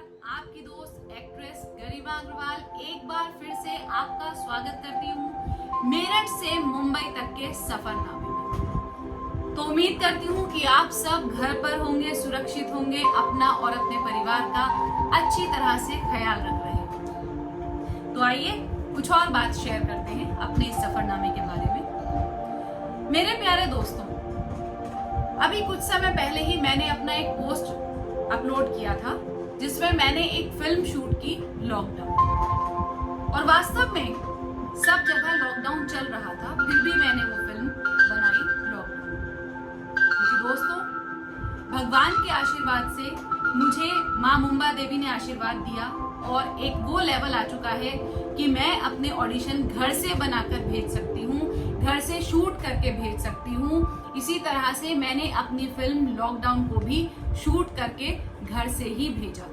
आपकी दोस्त एक्ट्रेस गरिमा अग्रवाल एक बार फिर से आपका स्वागत करती हूँ मेरठ से मुंबई तक के सफरनामे में। तो उम्मीद करती हूँ कि आप सब घर पर होंगे, सुरक्षित होंगे, अपना और अपने परिवार का अच्छी तरह से ख्याल रख रहे हैं। तो आइए कुछ और बात शेयर करते हैं अपने इस सफरनामे के बारे में। मेरे प्यारे दोस्तों, अभी कुछ समय पहले ही मैंने अपना एक पोस्ट अपलोड किया था जिसमें मैंने एक फिल्म शूट की लॉकडाउन, और वास्तव में सब जगह लॉकडाउन चल रहा था, फिर भी मैंने वो फिल्म बनाई लॉकडाउन। क्योंकि दोस्तों, भगवान के आशीर्वाद से मुझे माँ मुंबा देवी ने आशीर्वाद दिया और एक वो लेवल आ चुका है कि मैं अपने ऑडिशन घर से बनाकर भेज सकती हूँ, घर से शूट करके भेज सकती हूँ। इसी तरह से मैंने अपनी फिल्म लॉकडाउन को भी शूट करके घर से ही भेजा था।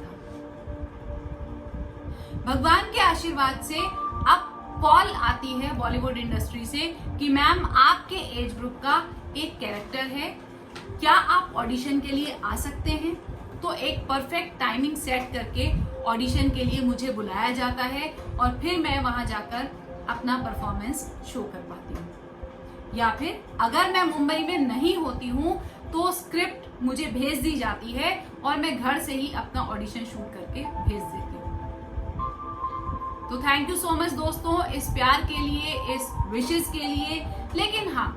भगवान के आशीर्वाद से अब कॉल आती है बॉलीवुड इंडस्ट्री से कि मैम आपके एज ग्रुप का एक कैरेक्टर है, क्या आप ऑडिशन के लिए आ सकते हैं? तो एक परफेक्ट टाइमिंग सेट करके ऑडिशन के लिए मुझे बुलाया जाता है और फिर मैं वहां जाकर अपना परफॉर्मेंस शो कर पाती हूँ। या फिर अगर मैं मुंबई में नहीं होती हूँ तो स्क्रिप्ट मुझे भेज दी जाती है और मैं घर से ही अपना ऑडिशन शूट करके भेज देती हूँ। तो थैंक यू सो मच दोस्तों इस प्यार के लिए, इस विशेस के लिए। लेकिन हाँ,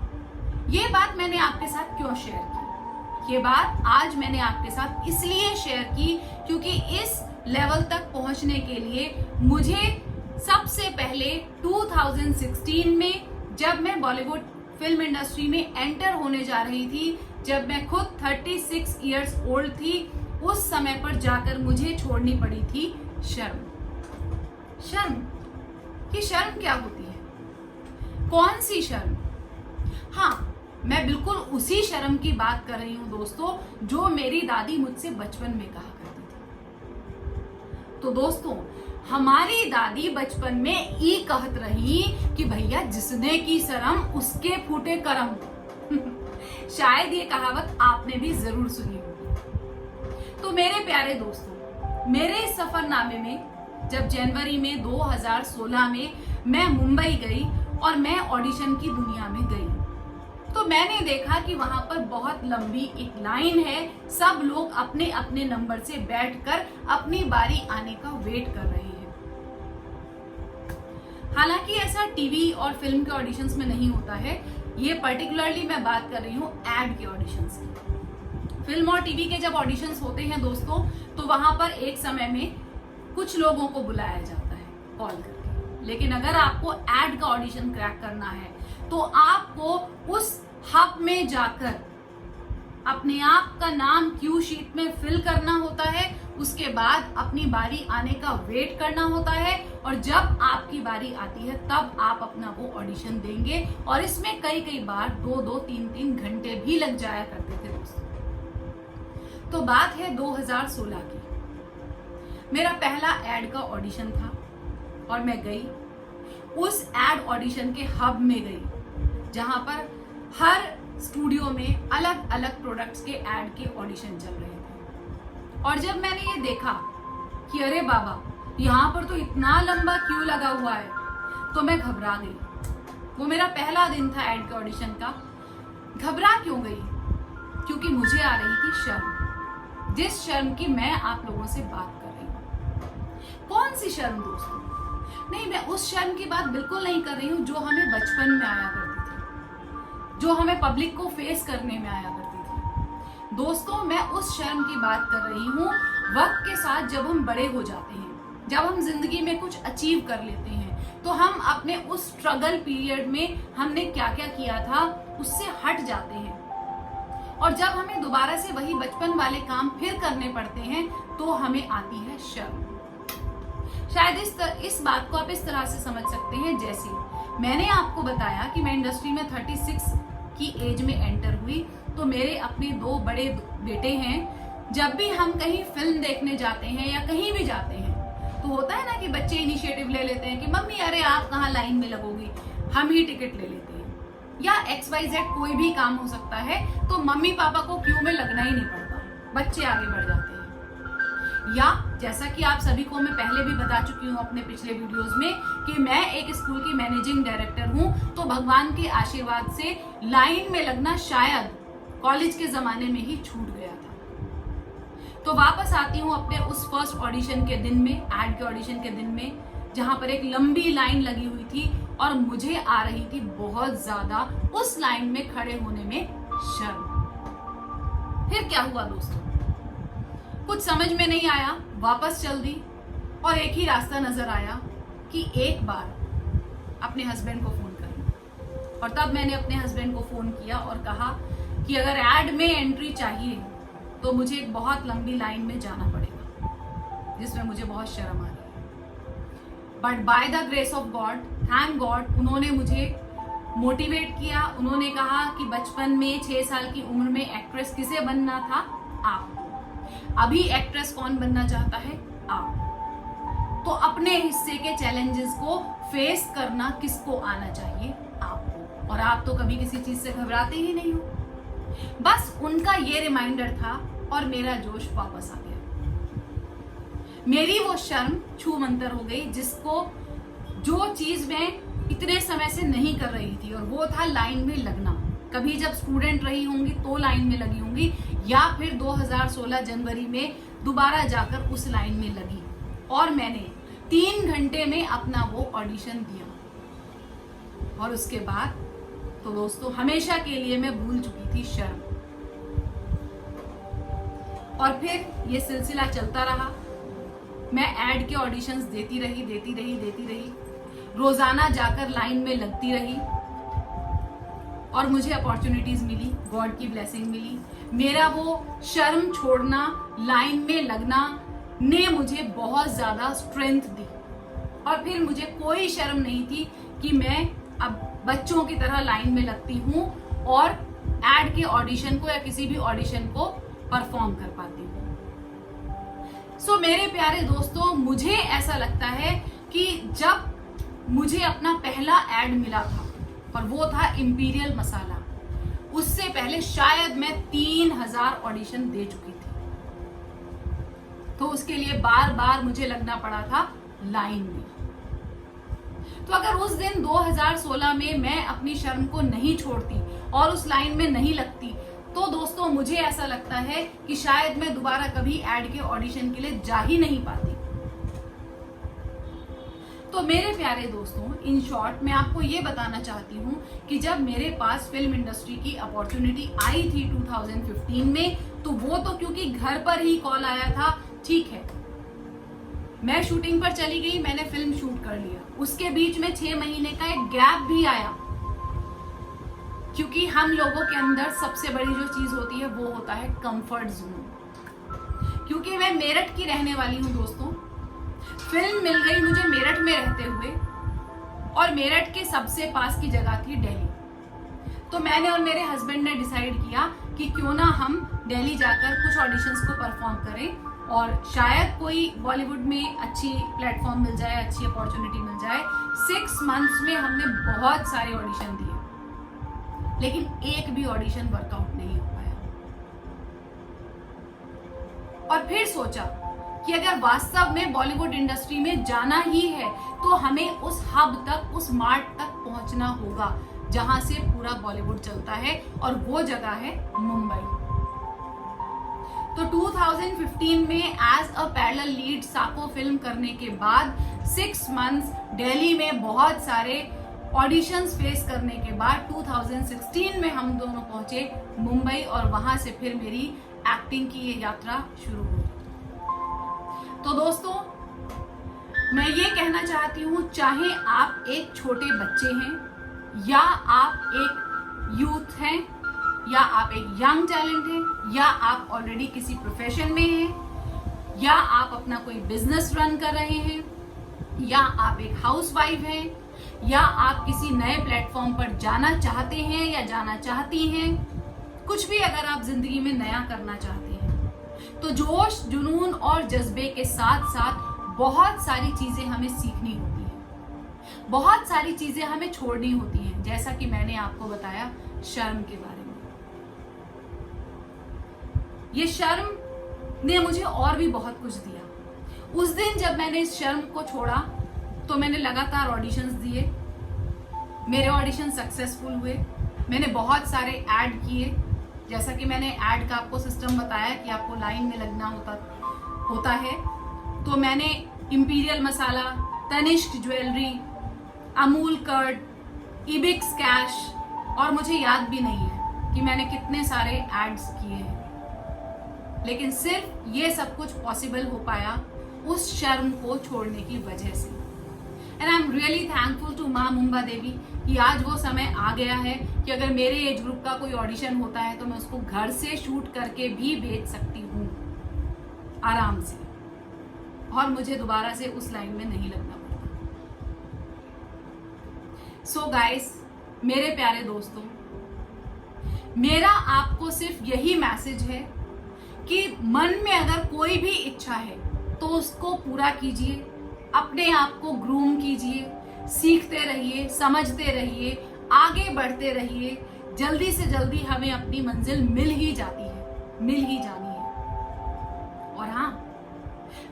ये बात मैंने आपके साथ क्यों शेयर की? ये बात आज मैंने आपके साथ इसलिए शेयर की क्योंकि इस लेवल तक पहुंचने के लिए मुझे सबसे पहले 2016 में, जब मैं बॉलीवुड फिल्म इंडस्ट्री में एंटर होने जा रही थी, जब मैं खुद 36 इयर्स ओल्ड थी, उस समय पर जाकर मुझे छोड़नी पड़ी थी शर्म। शर्म? कि शर्म क्या होती है? कौन सी शर्म? हाँ, मैं बिल्कुल उसी शर्म की बात कर रही हूँ दोस्तों, जो मेरी दादी मुझसे बचपन में कहा करती थी। तो दोस्तों, हमारी दादी बचपन में ई कहत रही कि भैया जिसने की शर्म उसके फूटे करम। शायद ये कहावत आपने भी जरूर सुनी होगी। तो मेरे प्यारे दोस्तों, मेरे सफरनामे में जब जनवरी में 2016 में मैं मुंबई गई और मैं ऑडिशन की दुनिया में गई, तो मैंने देखा कि वहां पर बहुत लंबी एक लाइन है, सब लोग अपने अपने नंबर से बैठकर अपनी बारी आने का वेट कर रहे हैं। हालांकि ऐसा टीवी और फिल्म के ऑडिशंस में नहीं होता है, ये पर्टिकुलरली मैं बात कर रही हूँ एड के ऑडिशंस की। फिल्म और टीवी के जब ऑडिशंस होते हैं दोस्तों, तो वहां पर एक समय में कुछ लोगों को बुलाया जाता है कॉल करके। लेकिन अगर आपको एड का ऑडिशन क्रैक करना है तो आपको उस हब में जाकर अपने आप का नाम क्यू शीट में फिल करना होता है, उसके बाद अपनी बारी आने का वेट करना होता है, और जब आपकी बारी आती है तब आप अपना वो ऑडिशन देंगे। और इसमें कई कई बार 2-2, 3-3 घंटे भी लग जाया करते थे दोस्तों। तो बात है 2016 की। मेरा पहला एड का ऑडिशन था और मैं गई उस एड ऑडिशन के हब में गई, जहां पर हर स्टूडियो में अलग अलग प्रोडक्ट्स के एड के ऑडिशन चल रहे थे। और जब मैंने ये देखा कि अरे बाबा, यहाँ पर तो इतना लंबा क्यू लगा हुआ है, तो मैं घबरा गई। वो मेरा पहला दिन था एड के ऑडिशन का। घबरा क्यों गई? क्योंकि मुझे आ रही थी शर्म, जिस शर्म की मैं आप लोगों से बात कर रही हूँ। कौन सी शर्म दोस्तों? नहीं, मैं उस शर्म की बात बिल्कुल नहीं कर रही हूँ जो हमें बचपन में आया करती थी, जो हमें पब्लिक को फेस करने में आया करती थी। दोस्तों, मैं उस शर्म की बात कर रही हूँ वक्त के साथ जब हम बड़े हो जाते हैं, जब हम जिंदगी में कुछ अचीव कर लेते हैं, तो हम अपने उस स्ट्रगल पीरियड में हमने क्या क्या किया था उससे हट जाते हैं, और जब हमें दोबारा से वही बचपन वाले काम फिर करने पड़ते हैं तो हमें आती है शर्म। शायद इस बात को आप इस तरह से समझ सकते हैं, जैसे मैंने आपको बताया कि मैं इंडस्ट्री में 36 की एज में एंटर हुई, तो मेरे अपने 2 बड़े बेटे हैं। जब भी हम कहीं फिल्म देखने जाते हैं या कहीं भी जाते हैं, तो होता है ना कि बच्चे इनिशिएटिव ले लेते हैं कि मम्मी अरे आप कहाँ लाइन में लगोगी, हम ही टिकट ले लेते हैं। या XYZ कोई भी काम हो सकता है, तो मम्मी पापा को क्यू में लगना ही नहीं पड़ता, बच्चे आगे बढ़ जाते हैं। या जैसा कि आप सभी को मैं पहले भी बता चुकी हूँ अपने पिछले वीडियोस में कि मैं एक स्कूल की मैनेजिंग डायरेक्टर हूँ, तो भगवान के आशीर्वाद से लाइन में लगना शायद कॉलेज के जमाने में ही छूट गया था। तो वापस आती हूँ अपने उस फर्स्ट ऑडिशन के दिन में, एड के ऑडिशन के दिन में, जहां पर एक लंबी लाइन लगी हुई थी और मुझे आ रही थी बहुत ज्यादा उस लाइन में खड़े होने में शर्म। फिर क्या हुआ दोस्तों, कुछ समझ में नहीं आया, वापस चल दी और एक ही रास्ता नजर आया कि एक बार अपने हस्बैंड को फोन करें। और तब मैंने अपने हस्बैंड को फोन किया और कहा कि अगर एड में एंट्री चाहिए तो मुझे एक बहुत लंबी लाइन में जाना पड़ेगा जिसमें मुझे बहुत शर्म आ रही है। But by the grace of God, thank God, उन्होंने मुझे मोटिवेट किया। उन्होंने कहा कि बचपन में 6 साल की उम्र में एक्ट्रेस किसे बनना था? आप। अभी एक्ट्रेस कौन बनना चाहता है? आप। तो अपने हिस्से के चैलेंजेस को फेस करना किसको आना चाहिए? आपको। और आप तो कभी किसी चीज से घबराते ही नहीं हो। बस उनका ये रिमाइंडर था और मेरा जोश वापस आ गया। मेरी वो शर्म छू मंतर हो गई, जिसको जो चीज मैं इतने समय से नहीं कर रही थी, और वो था लाइन में लगना। कभी जब स्टूडेंट रही होंगी तो लाइन में लगी होंगी, या फिर 2016 जनवरी में दोबारा जाकर उस लाइन में लगी और मैंने 3 घंटे में अपना वो ऑडिशन दिया। और उसके बाद तो दोस्तों हमेशा के लिए मैं भूल चुकी थी शर्म। और फिर ये सिलसिला चलता रहा। मैं एड के ऑडिशंस देती रही, रोजाना जाकर लाइन में लगती रही और मुझे अपॉर्चुनिटीज मिली, गॉड की ब्लेसिंग मिली। मेरा वो शर्म छोड़ना, लाइन में लगना ने मुझे बहुत ज्यादा स्ट्रेंथ दी। और फिर मुझे कोई शर्म नहीं थी कि मैं अब बच्चों की तरह लाइन में लगती हूँ और एड के ऑडिशन को या किसी भी ऑडिशन को परफॉर्म कर पाती हूँ। सो मेरे प्यारे दोस्तों, मुझे ऐसा लगता है कि जब मुझे अपना पहला एड मिला था और वो था इंपीरियल मसाला, उससे पहले शायद मैं 3000 ऑडिशन दे चुकी थी। तो उसके लिए बार बार मुझे लगना पड़ा था लाइन में। तो अगर उस दिन 2016 में मैं अपनी शर्म को नहीं छोड़ती और उस लाइन में नहीं लगती, तो दोस्तों मुझे ऐसा लगता है कि शायद मैं दोबारा कभी एड के ऑडिशन के लिए जा ही नहीं पाती। तो मेरे प्यारे दोस्तों, इन शॉर्ट मैं आपको ये बताना चाहती हूँ कि जब मेरे पास फिल्म इंडस्ट्री की अपॉर्चुनिटी आई थी 2015 में, तो वो तो क्योंकि घर पर ही कॉल आया था, ठीक है, मैं शूटिंग पर चली गई, मैंने फिल्म शूट कर लिया। उसके बीच में 6 महीने का एक गैप भी आया, क्योंकि हम लोगों के अंदर सबसे बड़ी जो चीज होती है वो होता है कंफर्ट जोन। क्योंकि मैं मेरठ की रहने वाली हूँ दोस्तों, फिल्म मिल गई मुझे मेरठ में रहते हुए, और मेरठ के सबसे पास की जगह थी दिल्ली। तो मैंने और मेरे हस्बैंड ने डिसाइड किया कि क्यों ना हम दिल्ली जाकर कुछ ऑडिशंस को परफॉर्म करें और शायद कोई बॉलीवुड में अच्छी प्लेटफॉर्म मिल जाए, अच्छी अपॉर्चुनिटी मिल जाए। 6 मंथ्स में हमने बहुत सारे ऑडिशन दिए, लेकिन एक भी ऑडिशन वर्कआउट नहीं हो पाया। और फिर सोचा कि अगर वास्तव में बॉलीवुड इंडस्ट्री में जाना ही है तो हमें उस हब तक, उस मार्ट तक पहुंचना होगा जहां से पूरा बॉलीवुड चलता है, और वो जगह है मुंबई। तो 2015 में एज अ पैरेलल लीड साको फिल्म करने के बाद 6 मंथ्स दिल्ली में बहुत सारे ऑडिशंस फेस करने के बाद 2016 में हम दोनों पहुंचे मुंबई, और वहां से फिर मेरी एक्टिंग की ये यात्रा शुरू हुई। तो दोस्तों मैं ये कहना चाहती हूँ, चाहे आप एक छोटे बच्चे हैं या आप एक यूथ हैं या आप एक यंग टैलेंट हैं या आप ऑलरेडी किसी प्रोफेशन में हैं या आप अपना कोई बिजनेस रन कर रहे हैं या आप एक हाउसवाइफ हैं या आप किसी नए प्लेटफॉर्म पर जाना चाहते हैं या जाना चाहती हैं, कुछ भी अगर आप जिंदगी में नया करना चाहते हैं, तो जोश, जुनून और जज्बे के साथ साथ बहुत सारी चीजें हमें सीखनी होती हैं, बहुत सारी चीजें हमें छोड़नी होती हैं। जैसा कि मैंने आपको बताया शर्म के बारे में। ये शर्म ने मुझे और भी बहुत कुछ दिया। उस दिन जब मैंने इस शर्म को छोड़ा तो मैंने लगातार ऑडिशंस दिए, मेरे ऑडिशन सक्सेसफुल हुए, मैंने बहुत सारे ऐड किए। जैसा कि मैंने ऐड का आपको सिस्टम बताया कि आपको लाइन में लगना होता है, तो मैंने Imperial Masala, Tanishq jewellery, Amul curd, Ebix cash, और मुझे याद भी नहीं है कि मैंने कितने सारे एड्स किए हैं, लेकिन सिर्फ ये सब कुछ पॉसिबल हो पाया उस शर्म को छोड़ने की वजह से। And I am really thankful to माँ मुंबा देवी कि आज वो समय आ गया है कि अगर मेरे एज ग्रुप का कोई ऑडिशन होता है तो मैं उसको घर से शूट करके भी भेज सकती हूँ आराम से, और मुझे दोबारा से उस लाइन में नहीं लगना पड़ता। सो गाइस, मेरे प्यारे दोस्तों, मेरा आपको सिर्फ यही मैसेज है कि मन में अगर कोई भी इच्छा है तो उसको पूरा कीजिए, अपने आप को ग्रूम कीजिए, सीखते रहिए, समझते रहिए, आगे बढ़ते रहिए। जल्दी से जल्दी हमें अपनी मंजिल मिल ही जाती है, मिल ही जानी है। और हाँ,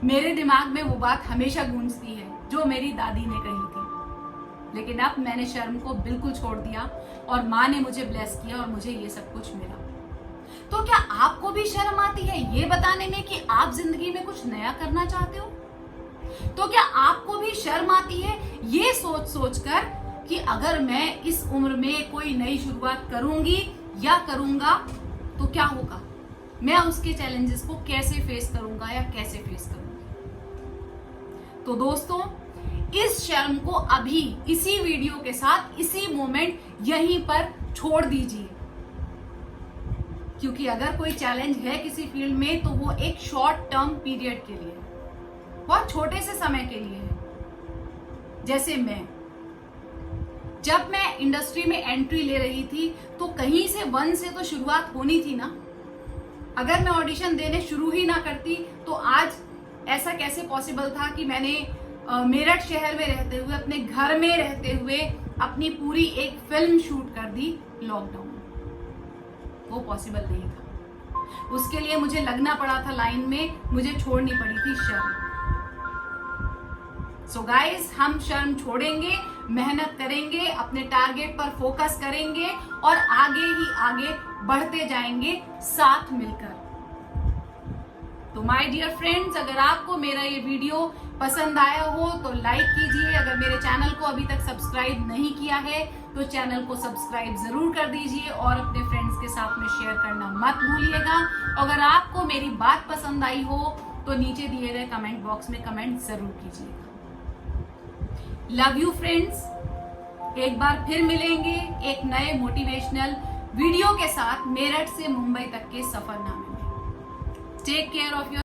मेरे दिमाग में वो बात हमेशा गूंजती है जो मेरी दादी ने कही थी, लेकिन अब मैंने शर्म को बिल्कुल छोड़ दिया और माँ ने मुझे ब्लेस किया और मुझे ये सब कुछ मिला। तो क्या आपको भी शर्म आती है ये बताने में कि आप जिंदगी में कुछ नया करना चाहते हो? तो क्या आपको भी शर्म आती है ये सोच कर कि अगर मैं इस उम्र में कोई नई शुरुआत करूंगी या करूंगा तो क्या होगा, मैं उसके चैलेंजेस को कैसे फेस करूंगा या कैसे फेस करूंगी? तो दोस्तों, इस शर्म को अभी इसी वीडियो के साथ इसी मोमेंट यहीं पर छोड़ दीजिए, क्योंकि अगर कोई चैलेंज है किसी फील्ड में तो वो एक शॉर्ट टर्म पीरियड के लिए, बहुत छोटे से समय के लिए है। जैसे जब मैं इंडस्ट्री में एंट्री ले रही थी तो कहीं से 1 से तो शुरुआत होनी थी ना। अगर मैं ऑडिशन देने शुरू ही ना करती तो आज ऐसा कैसे पॉसिबल था कि मैंने मेरठ शहर में रहते हुए, अपने घर में रहते हुए अपनी पूरी एक फिल्म शूट कर दी लॉकडाउन में। वो पॉसिबल नहीं था। उसके लिए मुझे लगना पड़ा था लाइन में, मुझे छोड़नी पड़ी थी शर्म। सो गाइस, हम शर्म छोड़ेंगे, मेहनत करेंगे, अपने टारगेट पर फोकस करेंगे और आगे ही आगे बढ़ते जाएंगे साथ मिलकर। तो माय डियर फ्रेंड्स, अगर आपको मेरा ये वीडियो पसंद आया हो तो लाइक कीजिए। अगर मेरे चैनल को अभी तक सब्सक्राइब नहीं किया है तो चैनल को सब्सक्राइब जरूर कर दीजिए और अपने फ्रेंड्स के साथ में शेयर करना मत भूलिएगा। अगर आपको मेरी बात पसंद आई हो तो नीचे दिए गए कमेंट बॉक्स में कमेंट जरूर कीजिएगा। लव यू फ्रेंड्स, एक बार फिर मिलेंगे एक नए मोटिवेशनल वीडियो के साथ मेरठ से मुंबई तक के सफरनामे में। Take care of your